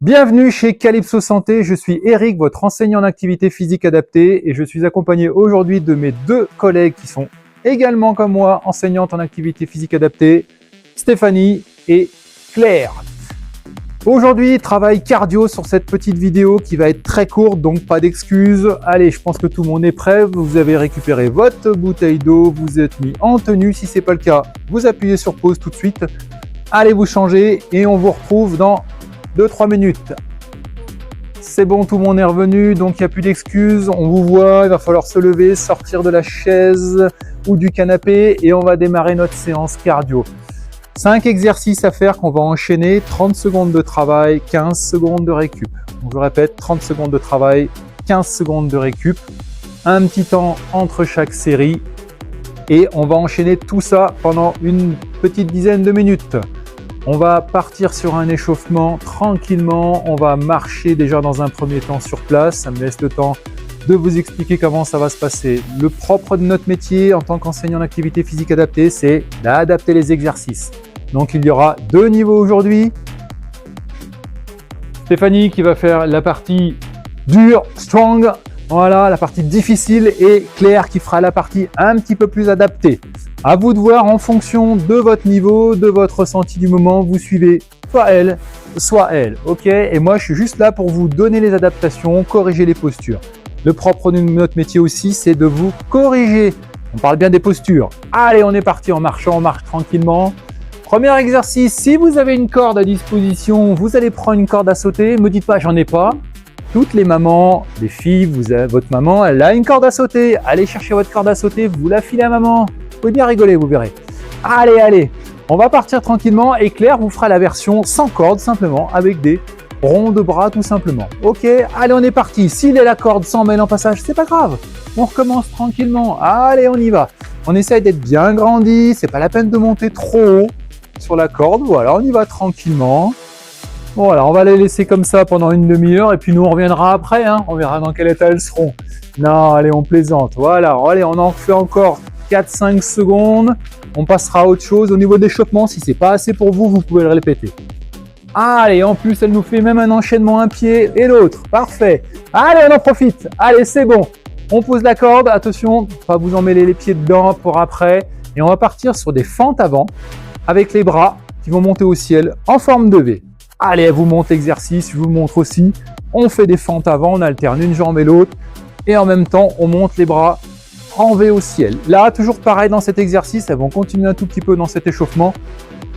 Bienvenue chez Calypso Santé, je suis Eric, votre enseignant en activité physique adaptée et je suis accompagné aujourd'hui de mes deux collègues qui sont également comme moi enseignantes en activité physique adaptée, Stéphanie et Claire. Aujourd'hui, travail cardio sur cette petite vidéo qui va être très courte, donc pas d'excuses. Allez, je pense que tout le monde est prêt, vous avez récupéré votre bouteille d'eau, vous êtes mis en tenue, si ce n'est pas le cas, vous appuyez sur pause tout de suite. Allez vous changer et on vous retrouve dans 2-3 minutes. C'est bon, tout le monde est revenu, donc il n'y a plus d'excuses. On vous voit, il va falloir se lever, sortir de la chaise ou du canapé et on va démarrer notre séance cardio. 5 exercices à faire qu'on va enchaîner, 30 secondes de travail, 15 secondes de récup. Donc je répète, 30 secondes de travail, 15 secondes de récup, un petit temps entre chaque série et on va enchaîner tout ça pendant une petite dizaine de minutes. On va partir sur un échauffement tranquillement, on va marcher déjà dans un premier temps sur place, ça me laisse le temps de vous expliquer comment ça va se passer. Le propre de notre métier en tant qu'enseignant en activité physique adaptée, c'est d'adapter les exercices. Donc il y aura 2 niveaux aujourd'hui. Stéphanie qui va faire la partie dure, strong, voilà, la partie difficile et Claire qui fera la partie un petit peu plus adaptée. À vous de voir en fonction de votre niveau, de votre ressenti du moment, vous suivez soit elle, ok? Et moi je suis juste là pour vous donner les adaptations, corriger les postures. Le propre de notre métier aussi, c'est de vous corriger. On parle bien des postures. Allez, on est parti en marchant, on marche tranquillement. Premier exercice, si vous avez une corde à disposition, vous allez prendre une corde à sauter. Ne me dites pas, j'en ai pas. Toutes les mamans, les filles, votre maman, elle a une corde à sauter. Allez chercher votre corde à sauter, vous la filez à maman. Vous pouvez bien rigoler, vous verrez. Allez, on va partir tranquillement et Claire vous fera la version sans corde, simplement, avec des ronds de bras, tout simplement. Ok, allez, on est parti. S'il est la corde sans mêle en passage, c'est pas grave. On recommence tranquillement. Allez, on y va. On essaye d'être bien grandi. C'est pas la peine de monter trop haut sur la corde. Voilà, on y va tranquillement. Voilà, on va les laisser comme ça pendant une demi-heure et puis nous on reviendra après. On verra dans quel état elles seront. Non, allez, on plaisante. Voilà, allez, on en fait encore 4-5 secondes, on passera à autre chose. Au niveau d'échauffement, si c'est pas assez pour vous, vous pouvez le répéter. Allez, en plus, elle nous fait même un enchaînement, un pied et l'autre. Parfait. Allez, on en profite. Allez, c'est bon. On pose la corde. Attention, pas vous emmêler les pieds dedans pour après. Et on va partir sur des fentes avant avec les bras qui vont monter au ciel en forme de V. Allez, elle vous montre l'exercice, je vous le montre aussi. On fait des fentes avant, on alterne une jambe et l'autre. Et en même temps, on monte les bras en V au ciel. Là, toujours pareil dans cet exercice, elles vont continuer un tout petit peu dans cet échauffement.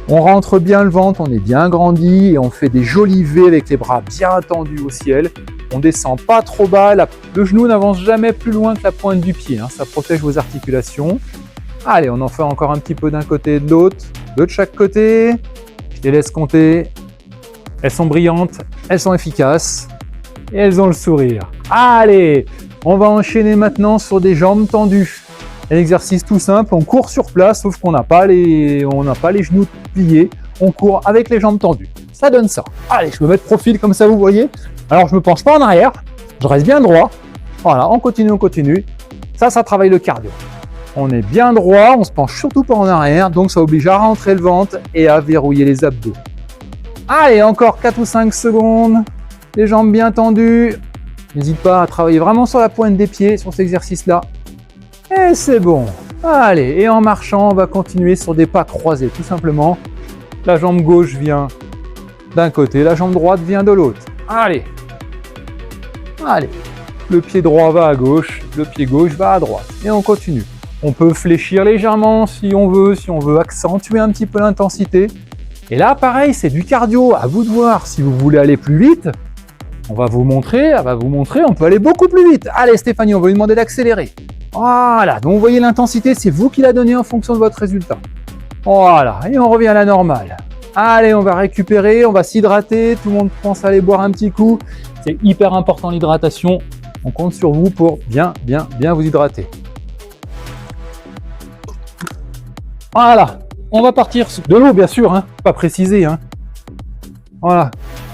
On rentre bien le ventre, on est bien grandi et on fait des jolis V avec les bras bien tendus au ciel. On descend pas trop bas, le genou n'avance jamais plus loin que la pointe du pied, ça protège vos articulations. Allez, on en fait encore un petit peu d'un côté et de l'autre, de chaque côté. Je les laisse compter. Elles sont brillantes, elles sont efficaces et elles ont le sourire. Allez, on va enchaîner maintenant sur des jambes tendues. Un exercice tout simple, on court sur place, sauf qu'on n'a pas les genoux pliés. On court avec les jambes tendues. Ça donne ça. Allez, je me mets de profil comme ça, vous voyez. Alors, je me penche pas en arrière, je reste bien droit. Voilà, on continue. Ça travaille le cardio. On est bien droit, on se penche surtout pas en arrière, donc ça oblige à rentrer le ventre et à verrouiller les abdos. Allez, encore 4 ou 5 secondes. Les jambes bien tendues. N'hésite pas à travailler vraiment sur la pointe des pieds sur cet exercice-là. Et c'est bon. Allez, et en marchant, on va continuer sur des pas croisés, tout simplement. La jambe gauche vient d'un côté, la jambe droite vient de l'autre. Allez. Le pied droit va à gauche, le pied gauche va à droite. Et on continue. On peut fléchir légèrement si on veut accentuer un petit peu l'intensité. Et là, pareil, c'est du cardio. À vous de voir si vous voulez aller plus vite. Elle va vous montrer, on peut aller beaucoup plus vite. Allez Stéphanie, on va lui demander d'accélérer. Voilà, donc vous voyez l'intensité, c'est vous qui la donnez en fonction de votre résultat. Voilà, et on revient à la normale. Allez, on va récupérer, on va s'hydrater, tout le monde pense à aller boire un petit coup. C'est hyper important l'hydratation, on compte sur vous pour bien vous hydrater. Voilà, on va partir sur de l'eau bien sûr, pas précisé. Voilà.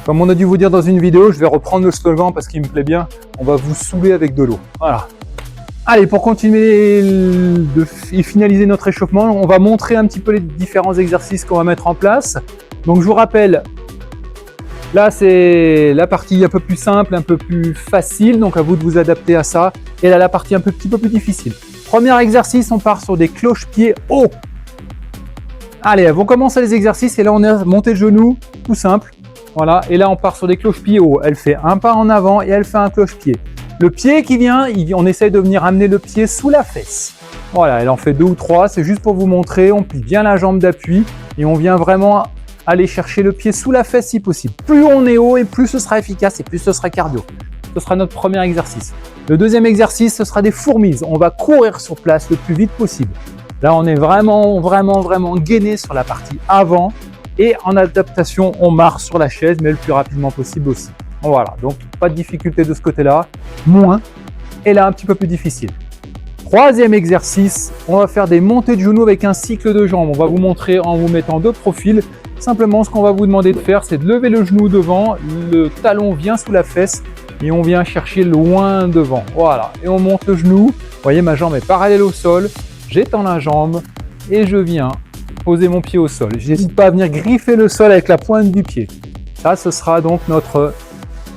Comme on a dû vous dire dans une vidéo, je vais reprendre le slogan parce qu'il me plaît bien. On va vous saouler avec de l'eau. Voilà. Allez, pour continuer et finaliser notre échauffement, on va montrer un petit peu les différents exercices qu'on va mettre en place. Donc je vous rappelle, Là, c'est la partie un peu plus simple, un peu plus facile, donc à vous de vous adapter à ça. Et là, la partie un petit peu plus difficile. Premier exercice, on part sur des cloche-pieds hauts. Allez, on commence les exercices et là, on est monté le genou, tout simple. Voilà, et là, on part sur des cloche-pieds hauts. Elle fait un pas en avant et elle fait un cloche-pied. Le pied qui vient, on essaye de venir amener le pied sous la fesse. Voilà, elle en fait 2 ou 3, c'est juste pour vous montrer. On plie bien la jambe d'appui et on vient vraiment aller chercher le pied sous la fesse si possible. Plus on est haut et plus ce sera efficace et plus ce sera cardio. Ce sera notre premier exercice. Le deuxième exercice, ce sera des fourmises. On va courir sur place le plus vite possible. Là, on est vraiment gainé sur la partie avant et en adaptation, on marche sur la chaise, mais le plus rapidement possible aussi. Voilà, donc pas de difficulté de ce côté-là, moins, et là un petit peu plus difficile. Troisième exercice, on va faire des montées de genoux avec un cycle de jambes. On va vous montrer en vous mettant de profil. Simplement, ce qu'on va vous demander de faire, c'est de lever le genou devant, le talon vient sous la fesse et on vient chercher loin devant. Voilà, et on monte le genou. Vous voyez, ma jambe est parallèle au sol, j'étends la jambe et je viens poser mon pied au sol. Je n'hésite pas à venir griffer le sol avec la pointe du pied. Ça, ce sera donc notre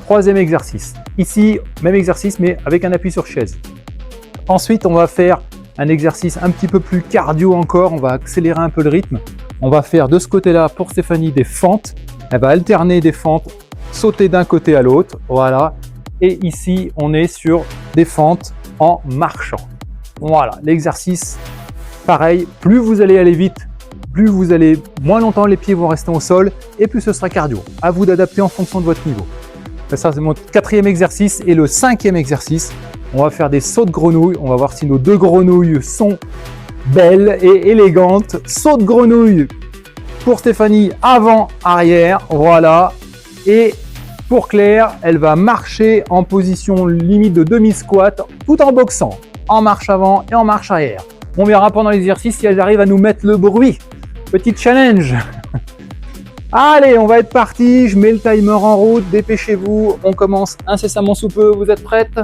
troisième exercice. Ici, même exercice, mais avec un appui sur chaise. Ensuite, on va faire un exercice un petit peu plus cardio encore. On va accélérer un peu le rythme. On va faire de ce côté-là, pour Stéphanie, des fentes. Elle va alterner des fentes, sauter d'un côté à l'autre. Voilà. Et ici, on est sur des fentes en marchant. Voilà. L'exercice, pareil, plus vous allez aller vite, plus vous allez moins longtemps, les pieds vont rester au sol et plus ce sera cardio. À vous d'adapter en fonction de votre niveau. Ça, c'est mon quatrième exercice. Et le cinquième exercice, on va faire des sauts de grenouille. On va voir si nos 2 grenouilles sont belles et élégantes. Saut de grenouille pour Stéphanie, avant, arrière. Voilà. Et pour Claire, elle va marcher en position limite de demi-squat tout en boxant. En marche avant et en marche arrière. On verra pendant l'exercice si elle arrive à nous mettre le bruit. Petit challenge. Allez, on va être parti, je mets le timer en route, dépêchez-vous, on commence incessamment sous peu, vous êtes prêtes?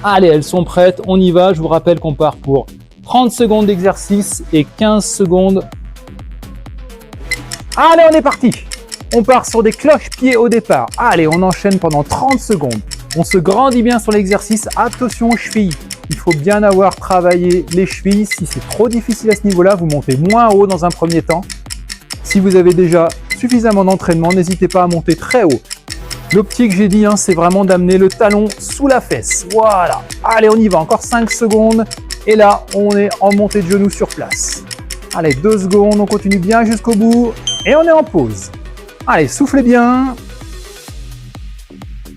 Allez, elles sont prêtes, on y va, je vous rappelle qu'on part pour 30 secondes d'exercice et 15 secondes. Allez, on est parti! On part sur des cloche-pieds au départ. Allez, on enchaîne pendant 30 secondes. On se grandit bien sur l'exercice, attention aux chevilles. Il faut bien avoir travaillé les chevilles, si c'est trop difficile à ce niveau-là, vous montez moins haut dans un premier temps. Si vous avez déjà suffisamment d'entraînement, n'hésitez pas à monter très haut. L'optique, j'ai dit, c'est vraiment d'amener le talon sous la fesse. Voilà. Allez, on y va. Encore 5 secondes. Et là, on est en montée de genoux sur place. Allez, 2 secondes. On continue bien jusqu'au bout. Et on est en pause. Allez, soufflez bien.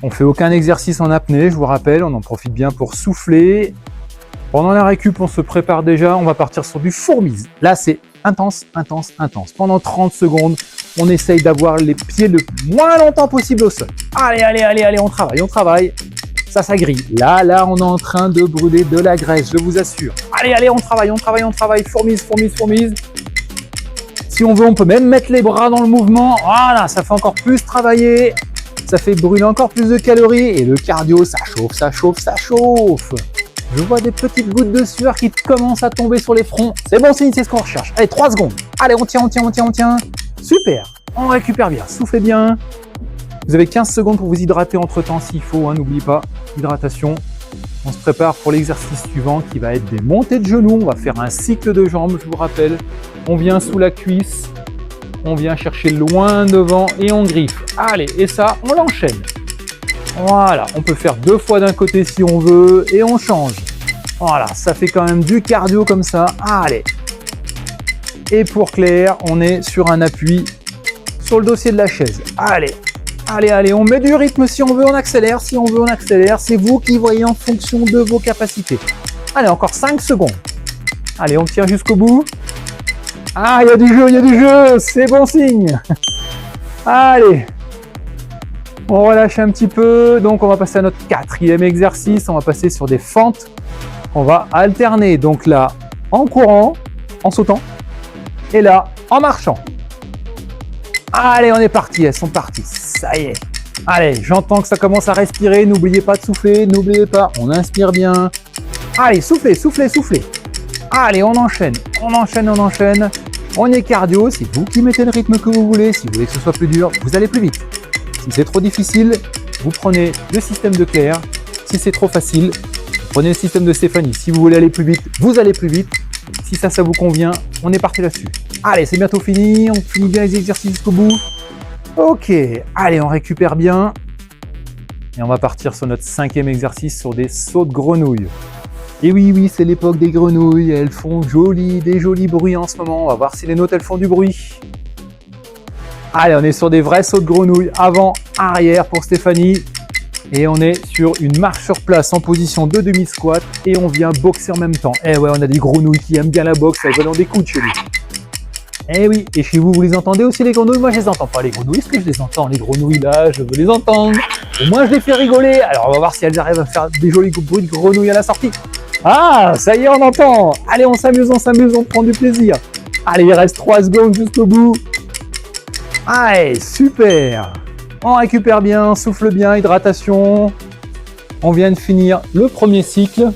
On ne fait aucun exercice en apnée, je vous rappelle. On en profite bien pour souffler. Pendant la récup, on se prépare déjà. On va partir sur du fourmise. Là, c'est intense, intense, intense. Pendant 30 secondes, on essaye d'avoir les pieds le moins longtemps possible au sol. Allez, allez, allez, allez, on travaille, on travaille. Ça grille. Là, on est en train de brûler de la graisse, je vous assure. Allez, allez, on travaille, on travaille, on travaille. Fourmise, fourmise, fourmise. Si on veut, on peut même mettre les bras dans le mouvement. Voilà, ça fait encore plus travailler. Ça fait brûler encore plus de calories. Et le cardio, ça chauffe, ça chauffe, ça chauffe. Je vois des petites gouttes de sueur qui commencent à tomber sur les fronts. C'est bon signe, c'est ce qu'on recherche. Allez, 3 secondes. Allez, on tient, on tient, on tient, on tient. Super. On récupère bien. Soufflez bien. Vous avez 15 secondes pour vous hydrater entre-temps s'il faut. N'oubliez pas, hydratation. On se prépare pour l'exercice suivant qui va être des montées de genoux. On va faire un cycle de jambes, je vous rappelle. On vient sous la cuisse. On vient chercher loin devant et on griffe. Allez, et ça, on l'enchaîne. Voilà, on peut faire 2 fois d'un côté si on veut et on change. Voilà, ça fait quand même du cardio comme ça. Allez. Et pour Claire, on est sur un appui sur le dossier de la chaise. Allez, allez, allez, on met du rythme si on veut, on accélère. Si on veut, on accélère. C'est vous qui voyez en fonction de vos capacités. Allez, encore 5 secondes. Allez, on tient jusqu'au bout. Ah, il y a du jeu, il y a du jeu. C'est bon signe. Allez. On relâche un petit peu, donc on va passer à notre 4e exercice. On va passer sur des fentes. On va alterner, donc là, en courant, en sautant, et là, en marchant. Allez, on est parti, elles sont parties, ça y est. Allez, j'entends que ça commence à respirer, n'oubliez pas de souffler, n'oubliez pas, on inspire bien. Allez, soufflez, soufflez, soufflez. Allez, on enchaîne, on enchaîne, on enchaîne. On est cardio, c'est vous qui mettez le rythme que vous voulez. Si vous voulez que ce soit plus dur, vous allez plus vite. Si c'est trop difficile, vous prenez le système de Claire. Si c'est trop facile, vous prenez le système de Stéphanie. Si vous voulez aller plus vite, vous allez plus vite. Si ça vous convient, on est parti là-dessus. Allez, c'est bientôt fini. On finit bien les exercices jusqu'au bout. Ok, allez, on récupère bien. Et on va partir sur notre 5e exercice sur des sauts de grenouilles. Et oui, c'est l'époque des grenouilles. Elles font des jolis bruits en ce moment. On va voir si les nôtres, elles font du bruit. Allez, on est sur des vrais sauts de grenouilles. Avant, arrière pour Stéphanie. Et on est sur une marche sur place en position de demi-squat. Et on vient boxer en même temps. Eh ouais, on a des grenouilles qui aiment bien la boxe. Elles veulent en des coups de chez nous. Eh oui, et chez vous, vous les entendez aussi les grenouilles? Moi, je les entends pas, les grenouilles. Est-ce que je les entends, les grenouilles là? Je veux les entendre. Et moi, je les fais rigoler. Alors, on va voir si elles arrivent à faire des jolis bruits de grenouilles à la sortie. Ah, ça y est, on entend. Allez, on s'amuse, on prend du plaisir. Allez, il reste 3 secondes jusqu'au bout. Allez, super. On récupère bien, souffle bien, hydratation. On vient de finir le premier cycle.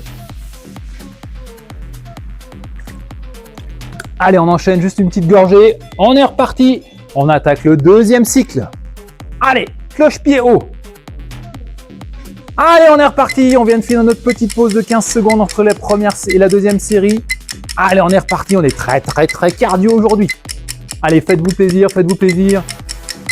Allez, on enchaîne juste une petite gorgée. On est reparti. On attaque le deuxième cycle. Allez, cloche-pied haut. Allez, on est reparti. On vient de finir notre petite pause de 15 secondes entre la première et la deuxième série. Allez, on est reparti. On est très cardio aujourd'hui. Allez, faites-vous plaisir, faites-vous plaisir.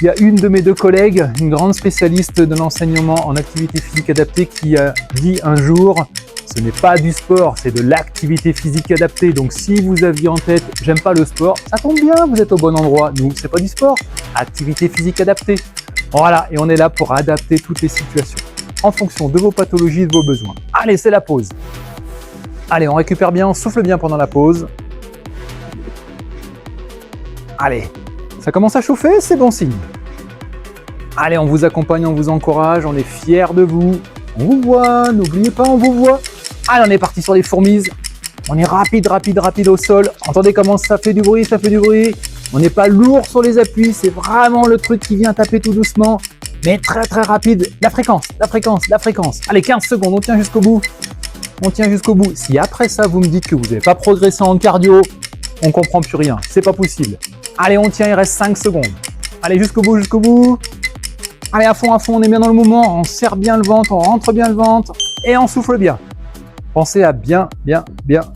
Il y a une de mes 2 collègues, une grande spécialiste de l'enseignement en activité physique adaptée qui a dit un jour: ce n'est pas du sport, c'est de l'activité physique adaptée. Donc si vous aviez en tête « j'aime pas le sport », ça tombe bien, vous êtes au bon endroit. Nous, c'est pas du sport, activité physique adaptée. Voilà, et on est là pour adapter toutes les situations en fonction de vos pathologies et de vos besoins. Allez, c'est la pause. Allez, on récupère bien, on souffle bien pendant la pause. Allez, ça commence à chauffer, c'est bon signe. Allez, on vous accompagne, on vous encourage, on est fiers de vous. On vous voit, n'oubliez pas, on vous voit. Allez, on est parti sur les fourmises. On est rapide au sol. Entendez comment ça fait du bruit, ça fait du bruit. On n'est pas lourd sur les appuis, c'est vraiment le truc qui vient taper tout doucement, mais très rapide. La fréquence. Allez, 15 secondes, on tient jusqu'au bout. On tient jusqu'au bout. Si après ça, vous me dites que vous n'avez pas progressé en cardio, on comprend plus rien, c'est pas possible. Allez, on tient, il reste 5 secondes. Allez, jusqu'au bout. Allez, à fond, on est bien dans le mouvement, on serre bien le ventre, on rentre bien le ventre et on souffle bien. Pensez à bien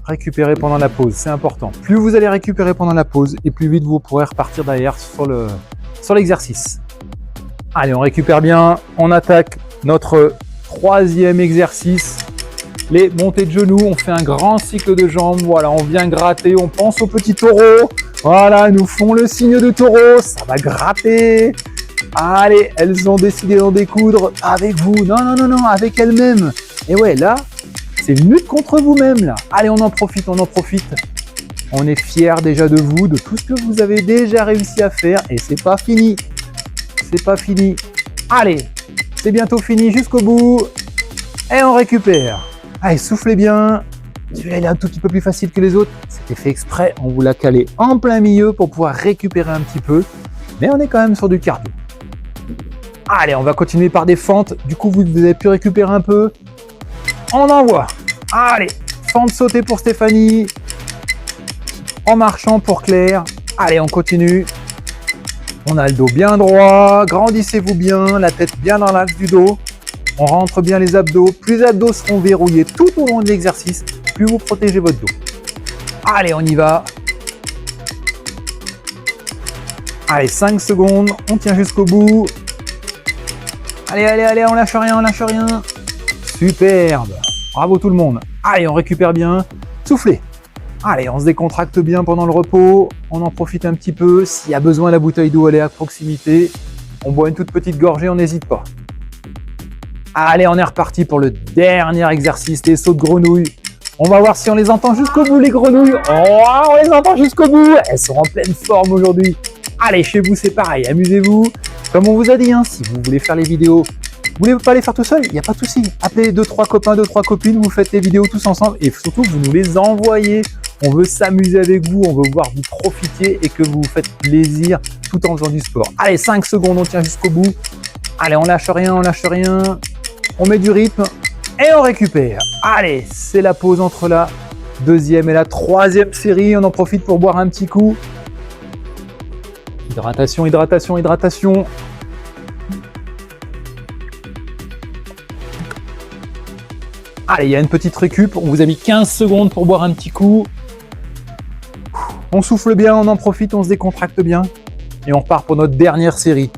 récupérer pendant la pause, c'est important. Plus vous allez récupérer pendant la pause et plus vite vous pourrez repartir derrière sur l'exercice. Allez, on récupère bien, on attaque notre 3e exercice. Les montées de genoux, on fait un grand cycle de jambes, voilà, on vient gratter, on pense aux petits taureaux. Voilà, nous font le signe de taureau, ça va gratter. Allez, elles ont décidé d'en découdre avec vous. Non, avec elles-mêmes. Et ouais, là, c'est une lutte contre vous-même, là. Allez, on en profite. On est fiers déjà de vous, de tout ce que vous avez déjà réussi à faire. Et c'est pas fini. Allez, c'est bientôt fini jusqu'au bout. Et on récupère. Allez, soufflez bien. Celui-là, il est un tout petit peu plus facile que les autres. C'était fait exprès. On vous l'a calé en plein milieu pour pouvoir récupérer un petit peu. Mais on est quand même sur du cardio. Allez, on va continuer par des fentes. Du coup, vous avez pu récupérer un peu. On envoie. Allez, fente sautée pour Stéphanie. En marchant pour Claire. Allez, on continue. On a le dos bien droit. Grandissez-vous bien. La tête bien dans l'axe du dos. On rentre bien les abdos. Plus les abdos seront verrouillés tout au long de l'exercice, plus vous protégez votre dos. Allez, on y va. Allez, 5 secondes. On tient jusqu'au bout. Allez, on lâche rien. Superbe. Bravo tout le monde. Allez, on récupère bien. Soufflez. Allez, on se décontracte bien pendant le repos. On en profite un petit peu. S'il y a besoin, la bouteille d'eau, elle est à proximité. On boit une toute petite gorgée, on n'hésite pas. Allez, on est reparti pour le dernier exercice, les sauts de grenouilles. On va voir si on les entend jusqu'au bout, les grenouilles. Oh, on les entend jusqu'au bout. Elles sont en pleine forme aujourd'hui. Allez, chez vous, c'est pareil. Amusez-vous. Comme on vous a dit, si vous voulez faire les vidéos, vous voulez pas les faire tout seul, il n'y a pas de souci. Appelez 2-3 copains, 2-3 copines, vous faites les vidéos tous ensemble et surtout, vous nous les envoyez. On veut s'amuser avec vous, on veut voir vous profitiez et que vous vous faites plaisir tout en faisant du sport. Allez, 5 secondes, on tient jusqu'au bout. Allez, on lâche rien. On met du rythme et on récupère. Allez, c'est la pause entre la deuxième et la troisième série. On en profite pour boire un petit coup. Hydratation. Allez, il y a une petite récup. On vous a mis 15 secondes pour boire un petit coup. On souffle bien, on en profite, on se décontracte bien. Et on repart pour notre dernière série.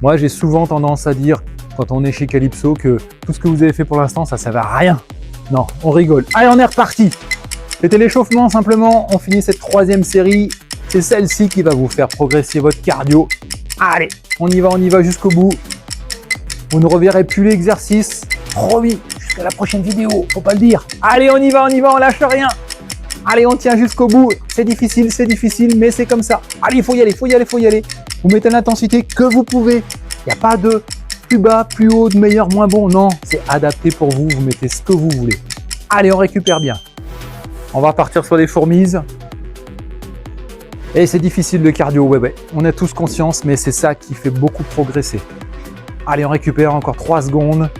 Moi, j'ai souvent tendance à dire, quand on est chez Calypso, que tout ce que vous avez fait pour l'instant, ça ne sert à rien. Non, on rigole. Allez, on est reparti. C'était l'échauffement, simplement. On finit cette troisième série. C'est celle-ci qui va vous faire progresser votre cardio. Allez, on y va jusqu'au bout. Vous ne reverrez plus l'exercice. Promis, jusqu'à la prochaine vidéo, faut pas le dire. Allez, on y va, on lâche rien. Allez, on tient jusqu'au bout. C'est difficile, mais c'est comme ça. Allez, il faut y aller. Vous mettez l'intensité que vous pouvez. Il n'y a pas de plus bas, plus haut, de meilleur, moins bon. Non, c'est adapté pour vous. Vous mettez ce que vous voulez. Allez, on récupère bien. On va partir sur les fourmises. Et c'est difficile le cardio, ouais. On a tous conscience, mais c'est ça qui fait beaucoup progresser. Allez, on récupère encore 3 secondes.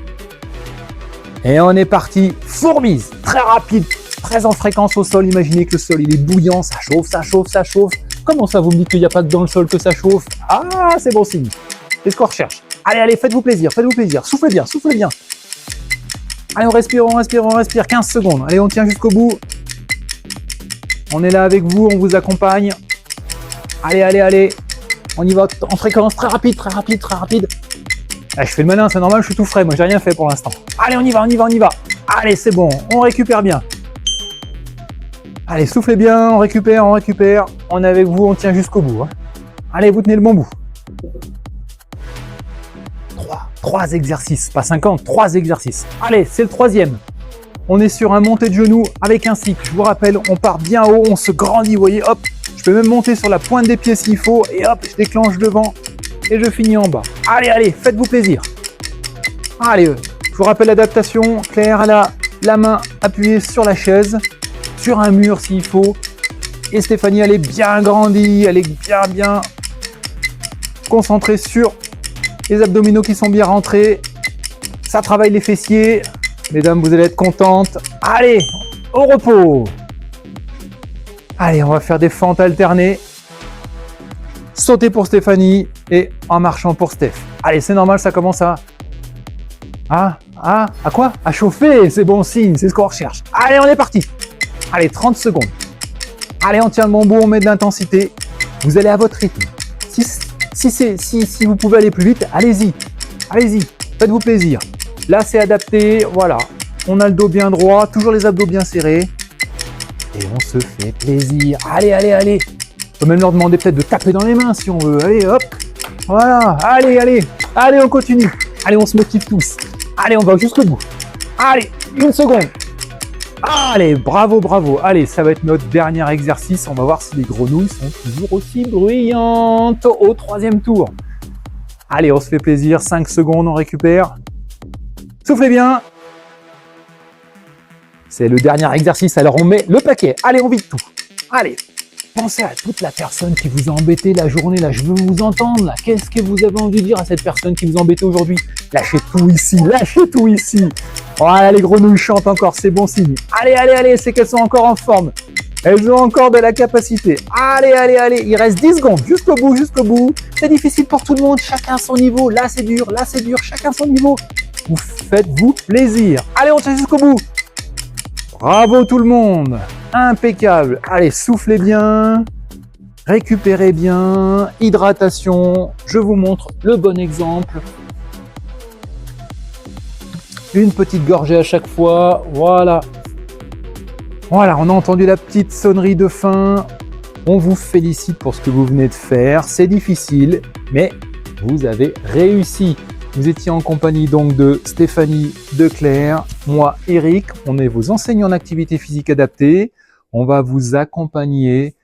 Et on est parti. Fourmise, très rapide, très en fréquence au sol. Imaginez que le sol, il est bouillant, ça chauffe. Comment ça, vous me dites qu'il n'y a pas que dans le sol que ça chauffe? Ah, c'est bon signe. C'est ce qu'on recherche. Allez, faites-vous plaisir. Soufflez bien. Allez, on respire. 15 secondes. Allez, on tient jusqu'au bout. On est là avec vous, on vous accompagne. Allez. On y va en fréquence, très rapide. Ah, je fais le malin, c'est normal, je suis tout frais. Moi, j'ai rien fait pour l'instant. Allez, on y va. Allez, c'est bon, on récupère bien. Allez, soufflez bien, on récupère. On est avec vous, on tient jusqu'au bout. Allez, vous tenez le bon bout. 3 exercices, pas 50, 3 exercices. Allez, c'est le troisième. On est sur un monté de genoux avec un cycle. Je vous rappelle, on part bien haut, on se grandit, vous voyez, hop. Je peux même monter sur la pointe des pieds s'il faut, et hop, je déclenche devant et je finis en bas. Allez, faites-vous plaisir. Allez, je vous rappelle l'adaptation. Claire a la main appuyée sur la chaise, sur un mur s'il faut. Et Stéphanie, elle est bien grandie, elle est bien concentrée sur les abdominaux qui sont bien rentrés. Ça travaille les fessiers. Mesdames, vous allez être contentes. Allez, au repos. Allez, on va faire des fentes alternées. Sauter pour Stéphanie et en marchant pour Steph. Allez, c'est normal, ça commence à quoi? À chauffer, c'est bon signe, c'est ce qu'on recherche. Allez, on est parti. Allez, 30 secondes. Allez, on tient le bon bout, on met de l'intensité. Vous allez à votre rythme. Si vous pouvez aller plus vite, allez-y. Faites-vous plaisir. Là, c'est adapté, voilà. On a le dos bien droit, toujours les abdos bien serrés. Et on se fait plaisir. Allez. On peut même leur demander peut-être de taper dans les mains si on veut. Allez, hop. Voilà. Allez, on continue. Allez, on se motive tous. Allez, on va jusqu'au bout. Allez, 1 seconde. Allez, bravo. Allez, ça va être notre dernier exercice. On va voir si les grenouilles sont toujours aussi bruyantes au 3e tour. Allez, on se fait plaisir. 5 secondes, on récupère. Soufflez bien. C'est le dernier exercice, alors on met le paquet. Allez, on vide tout. Allez, pensez à toute la personne qui vous a embêté la journée. Là, je veux vous entendre. Là, qu'est-ce que vous avez envie de dire à cette personne qui vous a embêté aujourd'hui? Lâchez tout ici. Voilà, les grenouilles chantent encore, c'est bon signe. Allez, c'est qu'elles sont encore en forme. Elles ont encore de la capacité. Allez, il reste 10 secondes, jusqu'au bout. C'est difficile pour tout le monde, chacun son niveau. Là, c'est dur, chacun son niveau. Vous faites-vous plaisir. Allez, on tient jusqu'au bout. Bravo tout le monde. Impeccable. Allez, soufflez bien. Récupérez bien. Hydratation. Je vous montre le bon exemple. Une petite gorgée à chaque fois. Voilà, on a entendu la petite sonnerie de fin. On vous félicite pour ce que vous venez de faire. C'est difficile, mais vous avez réussi. Vous étiez en compagnie donc de Stéphanie, de Claire, moi, Eric. On est vos enseignants en activité physique adaptée. On va vous accompagner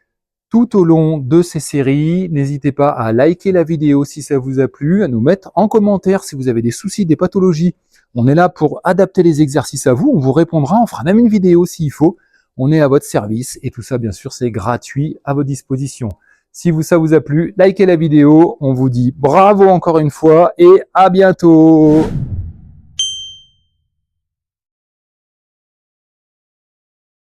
tout au long de ces séries. N'hésitez pas à liker la vidéo si ça vous a plu, à nous mettre en commentaire si vous avez des soucis, des pathologies. On est là pour adapter les exercices à vous. On vous répondra, on fera même une vidéo s'il faut. On est à votre service et tout ça, bien sûr, c'est gratuit à votre disposition. Si ça vous a plu, likez la vidéo. On vous dit bravo encore une fois et à bientôt.